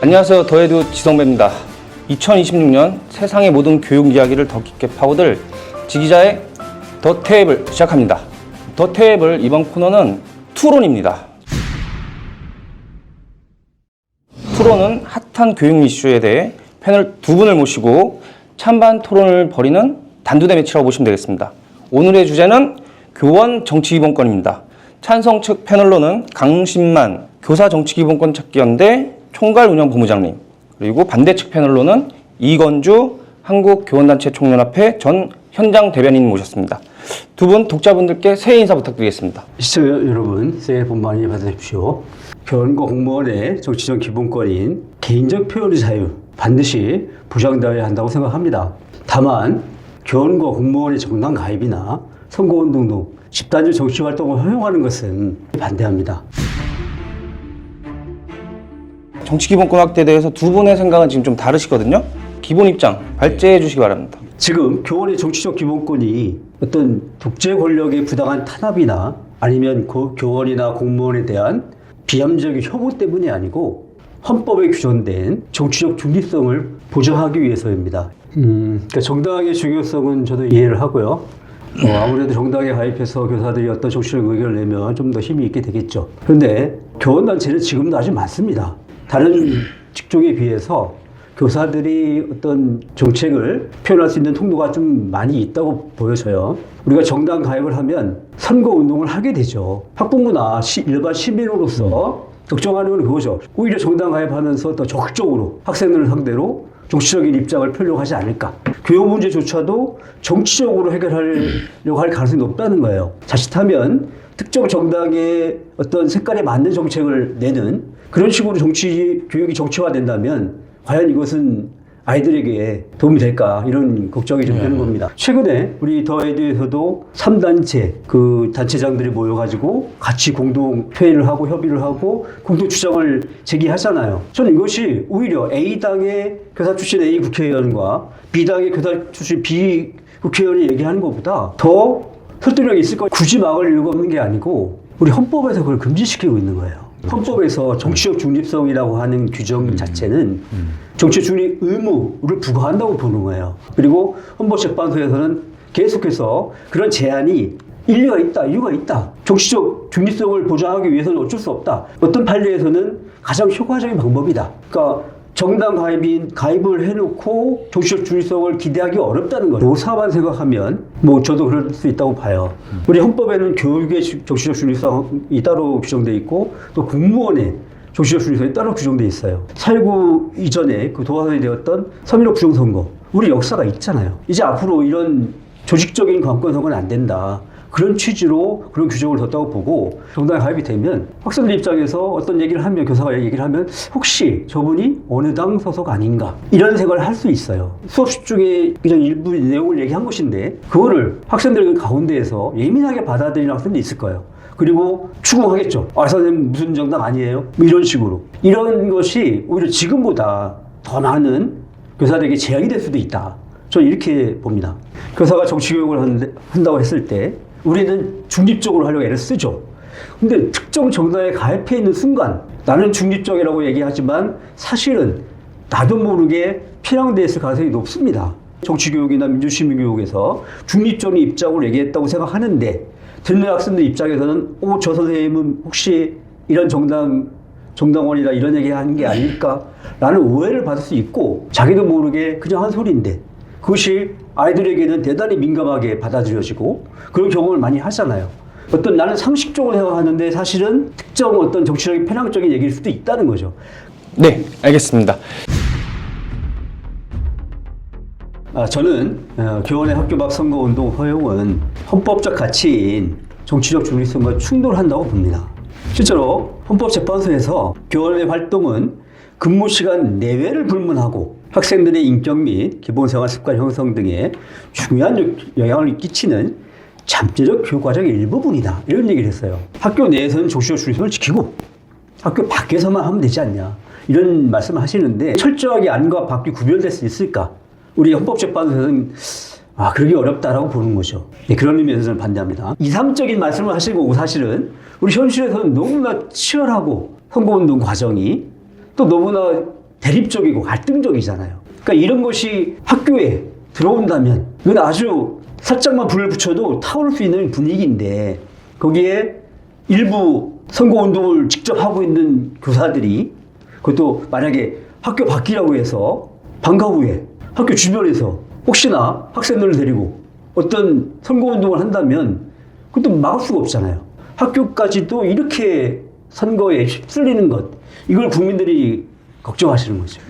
안녕하세요. 더에듀 지성배입니다. 2026년 세상의 모든 교육 이야기를 더 깊게 파고들 지기자의 더 탭을 시작합니다. 더 탭을 이번 코너는 투론입니다. 투론은 핫한 교육 이슈에 대해 패널 두 분을 모시고 찬반 토론을 벌이는 단두대 매치라고 보시면 되겠습니다. 오늘의 주제는 교원 정치기본권입니다. 찬성 측 패널로는 강신만 교사 정치기본권 찾기연대 총괄운영본부장님, 그리고 반대 측 패널로는 이건주 한국교원단체 총연합회 전 현장 대변인 모셨습니다. 두 분 독자분들께 새해 인사 부탁드리겠습니다. 시청자 여러분, 새해 복 많이 받으십시오. 교원과 공무원의 정치적 기본권인 개인적 표현의 자유 반드시 보장되어야 한다고 생각합니다. 다만 교원과 공무원의 정당 가입이나 선거운동 등 집단적 정치활동을 허용하는 것은 반대합니다. 정치기본권 확대에 대해서 두 분의 생각은 지금 좀 다르시거든요. 기본 입장 발제해 주시기 바랍니다. 지금 교원의 정치적 기본권이 어떤 독재 권력의 부당한 탄압이나 아니면 교원이나 공무원에 대한 비합리적인 혐오 때문이 아니고 헌법에 규정된 정치적 중립성을 보장하기 위해서입니다. 그러니까 정당의 중요성은 저도 이해를 하고요. 아무래도 정당에 가입해서 교사들이 어떤 정치적 의견을 내면 좀 더 힘이 있게 되겠죠. 그런데 교원단체는 지금도 아주 많습니다. 다른 직종에 비해서 교사들이 어떤 정책을 표현할 수 있는 통로가 좀 많이 있다고 보여져요. 우리가 정당 가입을 하면 선거운동을 하게 되죠. 학부모나 일반 시민으로서 걱정하는 건 그거죠. 오히려 정당 가입하면서 더 적극적으로 학생들을 상대로 정치적인 입장을 펴려고 하지 않을까. 교육 문제조차도 정치적으로 해결하려고 할 가능성이 높다는 거예요. 자칫하면 특정 정당의 어떤 색깔에 맞는 정책을 내는 그런 식으로 교육이 정치화된다면 과연 이것은 아이들에게 도움이 될까 이런 걱정이 좀 되는 겁니다. 최근에 우리 더에듀에서도 3단체 그 단체장들이 모여가지고 같이 공동 회의를 하고 협의를 하고 공동 주장을 제기하잖아요. 저는 이것이 오히려 A당의 교사 출신 A 국회의원과 B당의 교사 출신 B 국회의원이 얘기하는 것보다 더 설득력이 있을 거예요. 굳이 막을 이유가 없는 게 아니고 우리 헌법에서 그걸 금지시키고 있는 거예요. 헌법에서 정치적 중립성이라고 하는 규정 자체는 정치 중립 의무를 부과한다고 보는 거예요. 그리고 헌법재판소에서는 계속해서 그런 제한이 일리가 있다, 이유가 있다. 정치적 중립성을 보장하기 위해서는 어쩔 수 없다. 어떤 판례에서는 가장 효과적인 방법이다. 그러니까 정당 가입을 해놓고 정치적 중립성을 기대하기 어렵다는 거예요. 노사만 생각하면 저도 그럴 수 있다고 봐요. 우리 헌법에는 교육의 정치적 중립성이 따로 규정되어 있고 또 공무원의 정치적 중립성이 따로 규정되어 있어요. 4.19 이전에 그 도화선이 되었던 3.15 부정선거 우리 역사가 있잖아요. 이제 앞으로 이런 조직적인 관권 선거는 안 된다. 그런 취지로 그런 규정을 뒀다고 보고 정당에 가입이 되면 학생들 입장에서 어떤 얘기를 하면 교사가 얘기를 하면 혹시 저분이 어느 당 소속 아닌가 이런 생각을 할 수 있어요. 수업 중에 그냥 일부 내용을 얘기한 것인데 그거를 학생들 가운데에서 예민하게 받아들이는 학생들이 있을 거예요. 그리고 추궁하겠죠. 선생님 무슨 정당 아니에요? 이런 식으로. 이런 것이 오히려 지금보다 더 많은 교사들에게 제약이 될 수도 있다. 저는 이렇게 봅니다. 교사가 정치교육을 한다고 했을 때 우리는 중립적으로 하려고 애를 쓰죠. 근데 특정 정당에 가입해 있는 순간 나는 중립적이라고 얘기하지만 사실은 나도 모르게 편향되어 있을 가능성이 높습니다. 정치교육이나 민주시민교육에서 중립적인 입장으로 얘기했다고 생각하는데 듣는 학생들 입장에서는 저 선생님은 혹시 이런 정당원이라 이런 얘기하는 게 아닐까라는 오해를 받을 수 있고 자기도 모르게 그냥 한 소리인데 그것이 아이들에게는 대단히 민감하게 받아들여지고 그런 경험을 많이 하잖아요. 나는 상식적으로 생각하는데 사실은 특정 어떤 정치적인 편향적인 얘기일 수도 있다는 거죠. 네, 알겠습니다. 저는 교원의 학교 밖 선거운동 허용은 헌법적 가치인 정치적 중립성과 충돌한다고 봅니다. 실제로 헌법재판소에서 교원의 활동은 근무 시간 내외를 불문하고 학생들의 인격 및 기본생활 습관 형성 등에 중요한 영향을 끼치는 잠재적 교육과정의 일부분이다. 이런 얘기를 했어요. 학교 내에서는 정치적 중립성을 지키고 학교 밖에서만 하면 되지 않냐. 이런 말씀을 하시는데 철저하게 안과 밖이 구별될 수 있을까? 우리 헌법재판소에서는 그러기 어렵다라고 보는 거죠. 네, 그런 의미에서 저는 반대합니다. 이상적인 말씀을 하신 거고 사실은 우리 현실에서는 너무나 치열하고 선거운동 과정이 또 너무나 대립적이고 갈등적이잖아요. 그러니까 이런 것이 학교에 들어온다면 이건 아주 살짝만 불을 붙여도 타오를 수 있는 분위기인데 거기에 일부 선거운동을 직접 하고 있는 교사들이 그것도 만약에 학교 밖이라고 해서 방과 후에 학교 주변에서 혹시나 학생들을 데리고 어떤 선거운동을 한다면 그것도 막을 수가 없잖아요. 학교까지도 이렇게 선거에 휩쓸리는 것, 이걸 국민들이 걱정하시는 거죠.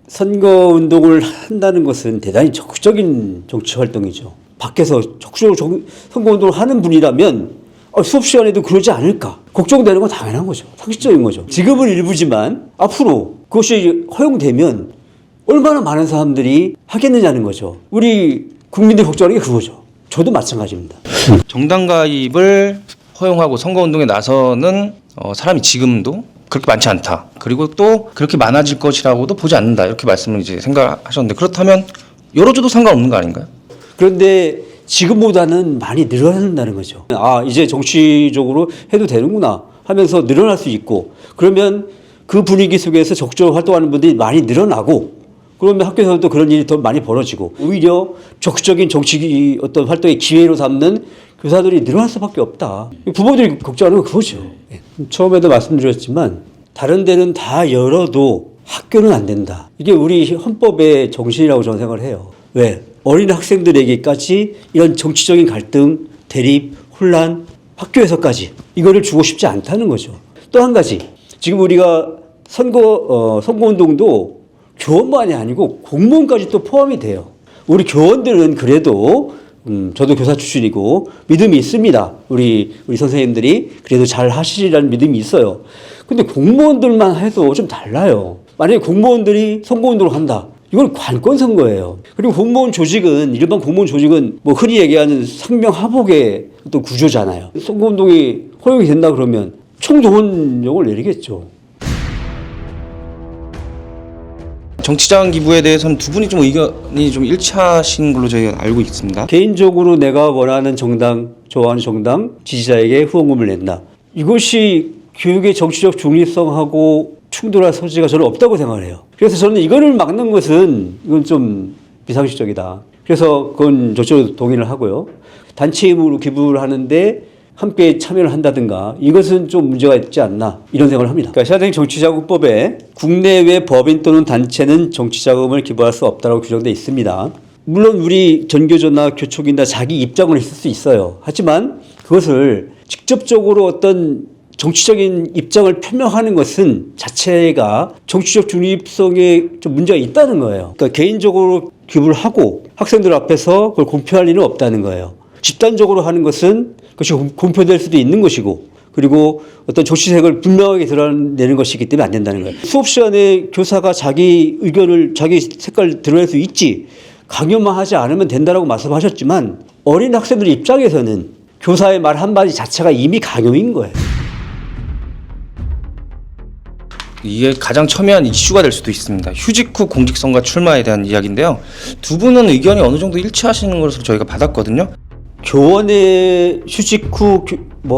선거운동을 한다는 것은 대단히 적극적인 정치 활동이죠. 밖에서 적극적으로 선거운동을 하는 분이라면 수업 시간에도 그러지 않을까 걱정되는 건 당연한 거죠. 상식적인 거죠. 지금은 일부지만 앞으로 그것이 허용되면 얼마나 많은 사람들이 하겠느냐는 거죠. 우리 국민들이 걱정하는 게 그거죠. 저도 마찬가지입니다. 정당 가입을 허용하고 선거운동에 나서는 사람이 지금도 그렇게 많지 않다. 그리고 또 그렇게 많아질 것이라고도 보지 않는다. 이렇게 말씀을 이제 생각하셨는데 그렇다면 열어줘도 상관없는 거 아닌가요? 그런데 지금보다는 많이 늘어난다는 거죠. 아, 이제 정치적으로 해도 되는구나 하면서 늘어날 수 있고 그러면 그 분위기 속에서 적극적으로 활동하는 분들이 많이 늘어나고 그러면 학교에서도 그런 일이 더 많이 벌어지고 오히려 적극적인 정치 어떤 활동의 기회로 삼는 교사들이 늘어날 수밖에 없다. 부모들이 걱정하는 건 그거죠. 처음에도 말씀드렸지만 다른 데는 다 열어도 학교는 안 된다. 이게 우리 헌법의 정신이라고 저는 생각을 해요. 왜? 어린 학생들에게까지 이런 정치적인 갈등, 대립, 혼란, 학교에서까지 이거를 주고 싶지 않다는 거죠. 또 한 가지, 지금 우리가 선거운동도 교원만이 아니고 공무원까지 또 포함이 돼요. 우리 교원들은 그래도 저도 교사 출신이고 믿음이 있습니다. 우리 선생님들이 그래도 잘 하시리라는 믿음이 있어요. 근데 공무원들만 해도 좀 달라요. 만약에 공무원들이 선거운동을 한다. 이건 관권 선거예요. 그리고 공무원 조직은 일반 공무원 조직은 뭐 흔히 얘기하는 상명하복의 어떤 구조잖아요. 선거운동이 허용이 된다 그러면 총동원령을 내리겠죠. 정치자금 기부에 대해서는 두 분이 좀 의견이 좀 일치하신 걸로 저희가 알고 있습니다. 개인적으로 내가 원하는 정당, 좋아하는 정당 지지자에게 후원금을 낸다. 이것이 교육의 정치적 중립성하고 충돌할 소지가 저는 없다고 생각을 해요. 그래서 저는 이거를 막는 것은 이건 좀 비상식적이다. 그래서 그건 저쪽으로 동의를 하고요. 단체 힘으로 기부를 하는데 함께 참여를 한다든가 이것은 좀 문제가 있지 않나 이런 생각을 합니다. 그러니까 시사적 정치자금법에 국내외 법인 또는 단체는 정치자금을 기부할 수 없다고 규정되어 있습니다. 물론 우리 전교조나 교촉이나 자기 입장을 있을 수 있어요. 하지만 그것을 직접적으로 어떤 정치적인 입장을 표명하는 것은 자체가 정치적 중립성에 좀 문제가 있다는 거예요. 그러니까 개인적으로 기부를 하고 학생들 앞에서 그걸 공표할 일은 없다는 거예요. 집단적으로 하는 것은 그것이 공표될 수도 있는 것이고 그리고 어떤 정치색을 분명하게 드러내는 것이기 때문에 안 된다는 거예요. 수업 시간에 교사가 자기 의견을 자기 색깔 드러낼 수 있지 강요만 하지 않으면 된다라고 말씀하셨지만 어린 학생들 입장에서는 교사의 말 한마디 자체가 이미 강요인 거예요. 이게 가장 첨예한 이슈가 될 수도 있습니다. 휴직 후 공직선거 출마에 대한 이야기인데요. 두 분은 의견이 어느 정도 일치하시는 것으로 저희가 받았거든요. 교원의 휴직 후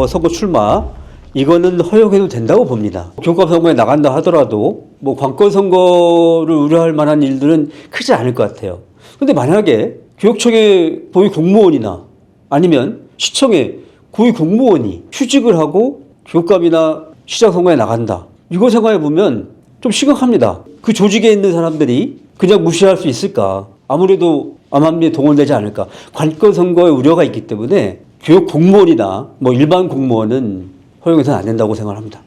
선거 출마 이거는 허용해도 된다고 봅니다. 교과 선거에 나간다 하더라도 뭐 관권 선거를 우려할 만한 일들은 크지 않을 것 같아요. 근데 만약에 교육청의 고위 공무원이나 아니면 시청의 고위 공무원이 휴직을 하고 교육감이나 시장 선거에 나간다. 이거 생각해 보면 좀 심각합니다. 그 조직에 있는 사람들이 그냥 무시할 수 있을까? 아무래도 암암리에 동원되지 않을까. 관권 선거에 우려가 있기 때문에 교육 공무원이나 뭐 일반 공무원은 허용해서는 안 된다고 생각합니다.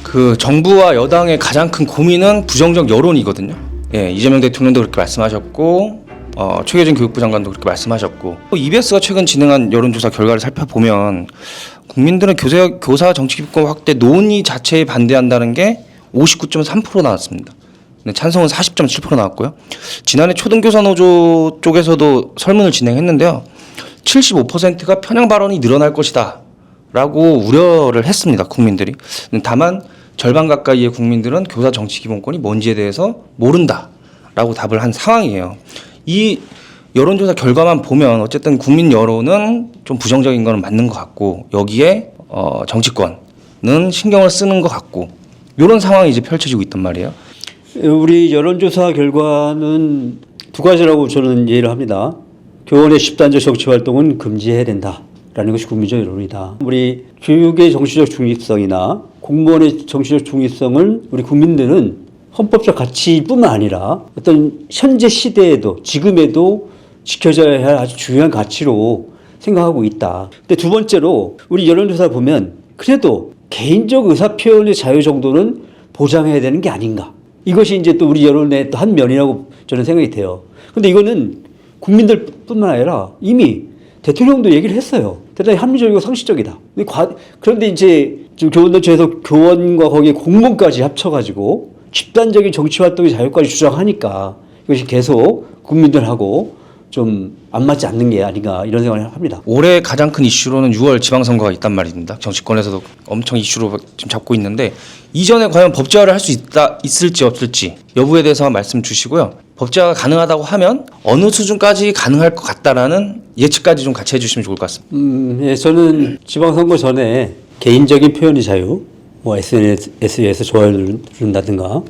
그 정부와 여당의 가장 큰 고민은 부정적 여론이거든요. 예, 이재명 대통령도 그렇게 말씀하셨고 최계준 교육부 장관도 그렇게 말씀하셨고 EBS가 최근 진행한 여론조사 결과를 살펴보면 국민들은 교사 정치기부권 확대 논의 자체에 반대한다는 게 59.3% 나왔습니다. 찬성은 40.7% 나왔고요. 지난해 초등교사노조 쪽에서도 설문을 진행했는데요. 75%가 편향 발언이 늘어날 것이다 라고 우려를 했습니다. 국민들이. 다만 절반 가까이의 국민들은 교사 정치기본권이 뭔지에 대해서 모른다 라고 답을 한 상황이에요. 이 여론조사 결과만 보면 어쨌든 국민 여론은 좀 부정적인 건 맞는 것 같고 여기에 정치권은 신경을 쓰는 것 같고 이런 상황이 이제 펼쳐지고 있단 말이에요. 우리 여론조사 결과는 두 가지라고 저는 이해를 합니다. 교원의 집단적 정치 활동은 금지해야 된다라는 것이 국민적 여론이다. 우리 교육의 정치적 중립성이나 공무원의 정치적 중립성을 우리 국민들은 헌법적 가치뿐만 아니라 어떤 현재 시대에도 지금에도 지켜져야 할 아주 중요한 가치로 생각하고 있다. 근데 두 번째로 우리 여론조사 보면 그래도 개인적 의사표현의 자유 정도는 보장해야 되는 게 아닌가. 이것이 이제 또 우리 여론의 또 한 면이라고 저는 생각이 돼요. 근데 이거는 국민들뿐만 아니라 이미 대통령도 얘기를 했어요. 대단히 합리적이고 상식적이다. 그런데 이제 지금 교원단체에서 교원과 거기에 공무원까지 합쳐가지고 집단적인 정치 활동의 자유까지 주장하니까 이것이 계속 국민들하고 좀 안 맞지 않는 게 아닌가 이런 생각을 합니다. 올해 가장 큰 이슈로는 6월 지방선거가 있단 말입니다. 정치권에서도 엄청 이슈로 지금 잡고 있는데 이전에 과연 법제화를 할 수 있을지 없을지 여부에 대해서 말씀 주시고요. 법제화가 가능하다고 하면 어느 수준까지 가능할 것 같다라는 예측까지 좀 같이 해주시면 좋을 것 같습니다. 예, 저는 지방선거 전에 개인적인 표현의 자유, 뭐 SNS에서 좋아요를 누른다든가,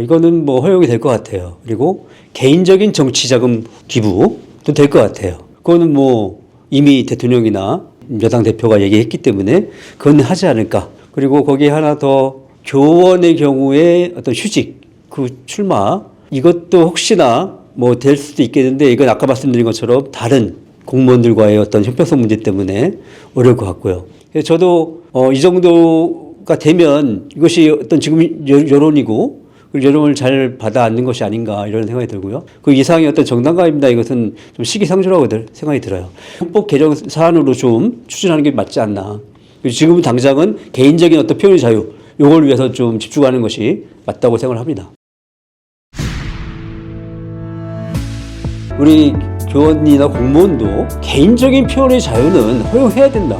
이거는 뭐 허용이 될 것 같아요. 그리고 개인적인 정치자금 기부도 될 것 같아요. 그거는 뭐 이미 대통령이나 여당 대표가 얘기했기 때문에 그건 하지 않을까. 그리고 거기에 하나 더 교원의 경우에 어떤 휴직, 그 출마, 이것도 혹시나 뭐 될 수도 있겠는데 이건 아까 말씀드린 것처럼 다른 공무원들과의 어떤 형평성 문제 때문에 어려울 것 같고요. 그래서 저도 이 정도가 되면 이것이 어떤 지금 여론이고 여론을 잘 받아 안는 것이 아닌가 이런 생각이 들고요. 그 이상의 어떤 정당가입니다. 이것은 좀 시기상조라고 생각이 들어요. 헌법 개정 사안으로 좀 추진하는 게 맞지 않나. 지금 당장은 개인적인 어떤 표현의 자유, 이걸 위해서 좀 집중하는 것이 맞다고 생각을 합니다. 우리 교원이나 공무원도 개인적인 표현의 자유는 허용해야 된다.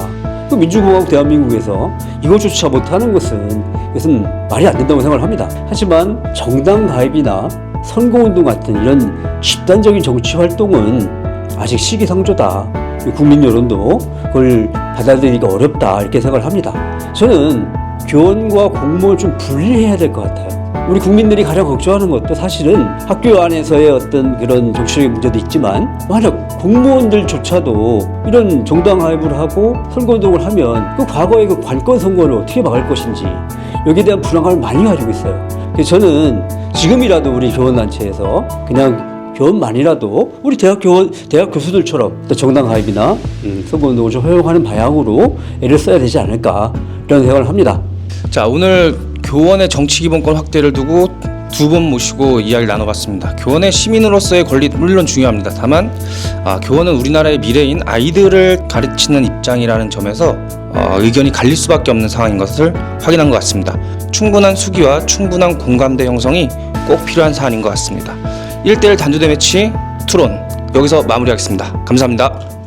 그 민주공화국 대한민국에서 이것조차 못하는 이것은 말이 안 된다고 생각을 합니다. 하지만 정당 가입이나 선거운동 같은 이런 집단적인 정치 활동은 아직 시기상조다. 국민 여론도 그걸 받아들이기가 어렵다 이렇게 생각을 합니다. 저는 교원과 공무원을 좀 분리해야 될 것 같아요. 우리 국민들이 가장 걱정하는 것도 사실은 학교 안에서의 어떤 그런 정치적인 문제도 있지만 만약 공무원들조차도 이런 정당 가입을 하고 선거운동을 하면 그 과거의 그 관권 선거를 어떻게 막을 것인지 여기에 대한 불안감을 많이 가지고 있어요. 그래서 저는 지금이라도 우리 교원단체에서 그냥 교원만이라도 우리 대학 교수들처럼 정당 가입이나 선거운동을 좀 허용하는 방향으로 애를 써야 되지 않을까 이런 생각을 합니다. 자, 오늘 교원의 정치기본권 확대를 두고 두 분 모시고 이야기를 나눠봤습니다. 교원의 시민으로서의 권리 물론 중요합니다. 다만 교원은 우리나라의 미래인 아이들을 가르치는 입장이라는 점에서 의견이 갈릴 수밖에 없는 상황인 것을 확인한 것 같습니다. 충분한 수기와 충분한 공감대 형성이 꼭 필요한 사안인 것 같습니다. 1대1 단두대 매치 투론 여기서 마무리하겠습니다. 감사합니다.